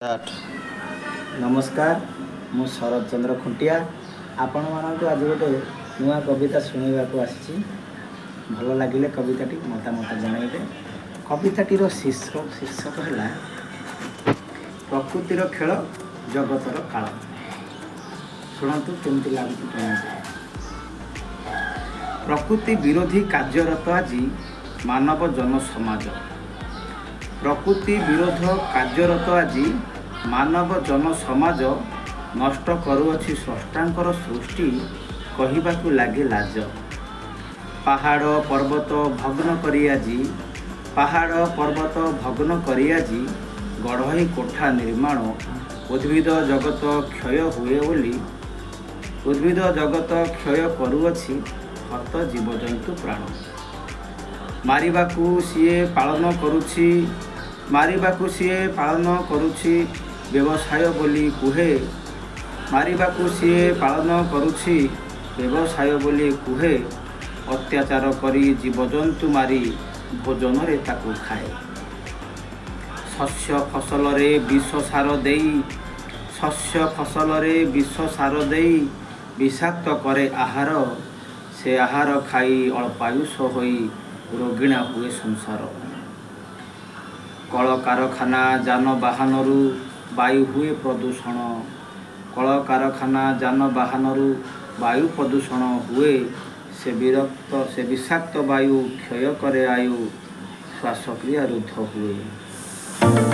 Start. नमस्कार मु शरद चंद्र खुंटिया आपण मानक आज गोटे नुआ कविता शुणा आसी भल लगे कविताटी मतामत जनइबे। कविताटीर शीर्षक है प्रकृतिर खेल जगतर काल। शुणु केमती लगुच। प्रकृति विरोधी कार्यरत आज मानव जन समाज। प्रकृति विरोध कार्यरत आज मानव जन समाज नष्ट करुअछि स्रष्टांकर सृष्टि कहिबाकु लागे लाज। पहाड़ पर्वत भग्न करी आजी पहाड़ पर्वत भग्न करी आजी गढ़ई कोठा निर्माण उद्भिद जगत क्षय हुए बोली उद्भिद जगत क्षय करुअछि हत जीवजंतु प्राण। मारिबाकु सीए पालन करुछि मारिबाकु सीए पालन करुछि व्यवसाय बोली कुहे मारिबाकु सीए पालन करुछि व्यवसाय बोली कुहे अत्याचार करी जीवजंतु मारी भोजन रे ताकु खाए। शस्य फसल रे विष सार देई शस्य फसल रे विष सार देई विषाक्त करे आहार से आहार खाई अल्पायुष होई रोगिणा हुए संसार। कल कारखाना जानवाहन वायु हुए प्रदूषण कल कारखाना जानवाहन वायु प्रदूषण हुए से विषाक्त वायु क्षय करे आयु श्वासक्रिया रुद्ध हुए।